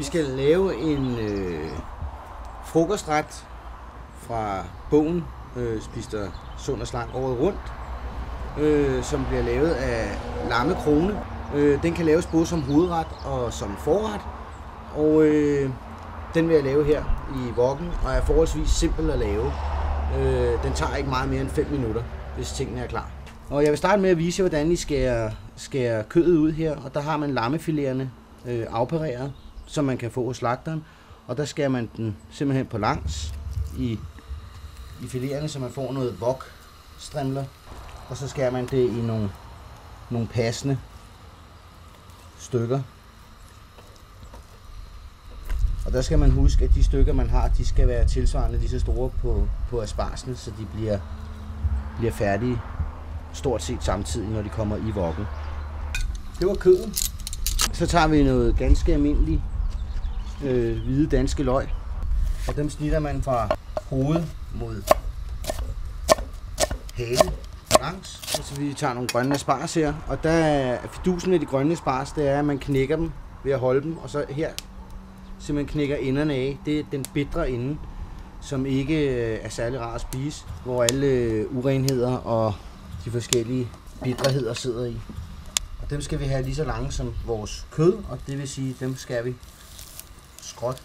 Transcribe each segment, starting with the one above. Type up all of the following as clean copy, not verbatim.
Vi skal lave en frokostret fra bogen Spis dig sund og slank året rundt, som bliver lavet af lammekrone. Den kan laves både som hovedret og som forret, og den vil jeg lave her i wokken, og er forholdsvis simpel at lave. Den tager ikke meget mere end 5 minutter, hvis tingene er klar. Og jeg vil starte med at vise jer, hvordan I skærer kødet ud her, og der har man lammefileterne afpareret, som man kan få hos slagteren, og der skærer man den simpelthen på langs i fileterne, så man får noget wok-strimler, og så skærer man det i nogle passende stykker. Og der skal man huske, at de stykker, man har, de skal være tilsvarende lige så store på aspargesene, så de bliver færdige stort set samtidig, når de kommer i wokken. Det var kødet. Så tager vi noget ganske almindelig hvide danske løg, og dem snitter man fra hoved mod hale langs. Så vi tager nogle grønne asparges her, og der er fidusen med de grønne asparges, det er, at man knækker dem ved at holde dem, og så her simpelthen knækker enderne af. Det er den bitre ende, som ikke er særlig rar at spise, hvor alle urenheder og de forskellige bitterheder sidder i. Og dem skal vi have lige så lange som vores kød, og det vil sige, dem skal vi skråt,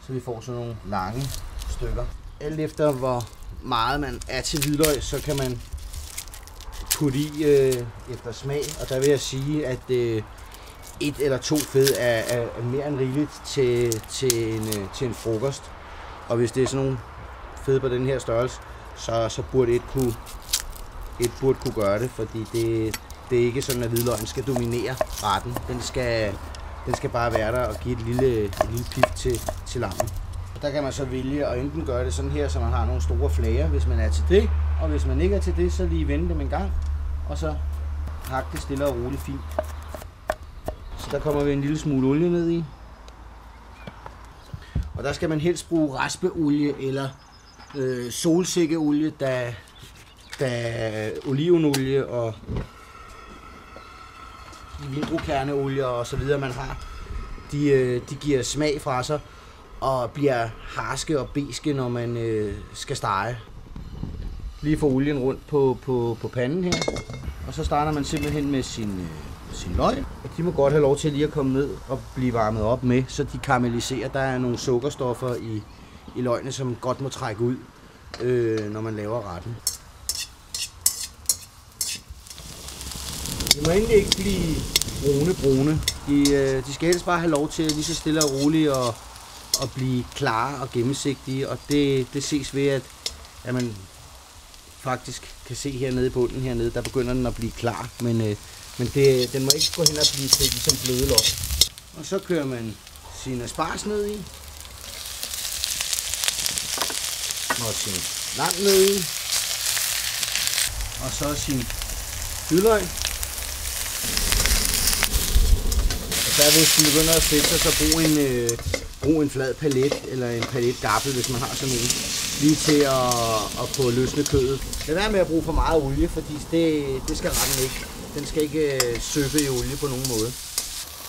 så vi får sådan nogle lange stykker. Alt efter hvor meget man er til hvidløg, så kan man putte i efter smag, og der vil jeg sige, at 1 eller 2 fed er mere end rigeligt til en frokost. Og hvis det er sådan nogle fede på den her størrelse, så burde et kunne gøre det, fordi det er ikke sådan, at hvidløgnen skal dominere retten. Den skal bare være der og give et lille pif til lammen. Der kan man så vælge at enten gøre det sådan her, så man har nogle store flager, hvis man er til det. Og hvis man ikke er til det, så lige vende dem en gang, og så hakke det stille og roligt fint. Så der kommer vi en lille smule olie ned i. Og der skal man helst bruge raspeolie eller solsikkeolie, da olivenolie og vindruekerneolie og så videre man har, de giver smag fra sig og bliver harske og beske, når man skal stege. Lige få olien rundt på panden her, og så starter man simpelthen med sin løg. De må godt have lov til lige at komme ned og blive varmet op med, så de karamelliserer. Der er nogle sukkerstoffer i løgene, som godt må trække ud, når man laver retten. De må egentlig ikke blive brune. De skal helst bare have lov til lige så stille og roligt at blive klare og gennemsigtige, og det ses ved, at man faktisk kan se hernede i bunden hernede, der begynder den at blive klar, men den må ikke gå hen og blive til ligesom bløde løg. Og så kører man sin asparges ned i, og sin lam ned i, og så sin hvidløg. Og der hvis den begynder at sætte sig, så brug en flad palet eller en paletgaffel, hvis man har sådan en, lige til at få løsne kødet. Lad være med at bruge for meget olie, fordi det skal retten ikke. Den skal ikke søbe i olie på nogen måde.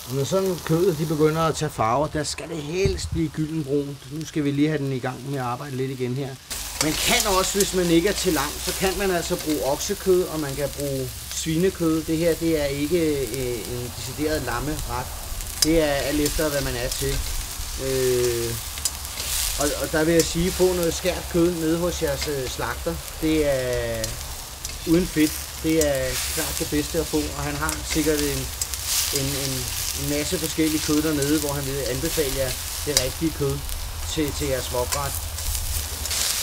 Og når sådan kødet de begynder at tage farver, der skal det helst blive gyldenbrunt. Nu skal vi lige have den i gang med at arbejde lidt igen her. Man kan også, hvis man ikke er til lam, så kan man altså bruge oksekød, og man kan bruge svinekød. Det her det er ikke en decideret lammeret. Det er alt efter, hvad man er til. Og der vil jeg sige, få noget skært kød nede hos jeres slagter. Det er uden fedt. Det er klart det bedste at få, og han har sikkert en masse forskellige kød dernede, hvor han vil anbefale jer det rigtige kød til jeres wokret.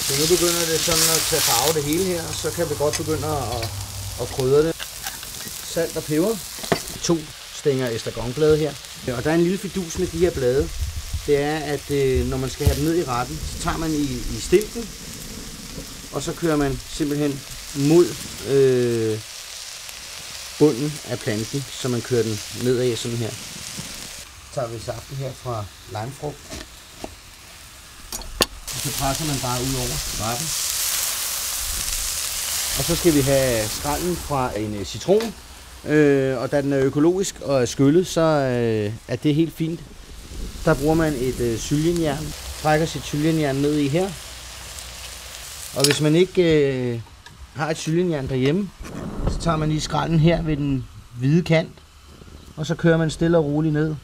Så nu begynder det sådan at tage farve det hele her, så kan vi godt begynde at krydre det. Salt og peber. 2 stænger estragonblade her. Og der er en lille fidus med de her blade. Det er, at når man skal have dem ned i retten, så tager man i stilken, og så kører man simpelthen mod bunden af planten, så man kører den nedad sådan her. Så tager vi saften her fra limefrugt, og så presser man bare ud over retten. Og så skal vi have skralden fra en citron, og da den er økologisk og er skyllet, så er det helt fint. der bruger man et syljenjern. Trækker sit syljenjern ned i her. Og hvis man ikke har et syljenjern derhjemme, så tager man lige skralden her ved den hvide kant. Og så kører man stille og roligt ned,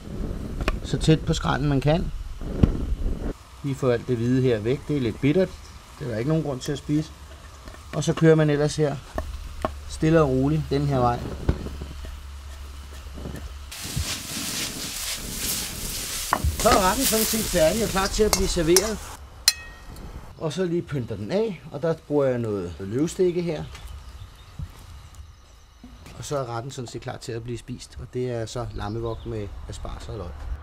så tæt på skralden man kan. Lige får alt det hvide her væk. Det er lidt bittert. Det er der ikke nogen grund til at spise. Og så kører man ellers her stille og roligt den her vej. Så er retten sådan set færdig og klar til at blive serveret. Og så lige pynter den af, og der bruger jeg noget løvstikke her. Og så er retten sådan set klar til at blive spist, og det er så lammevok med asparges og løg.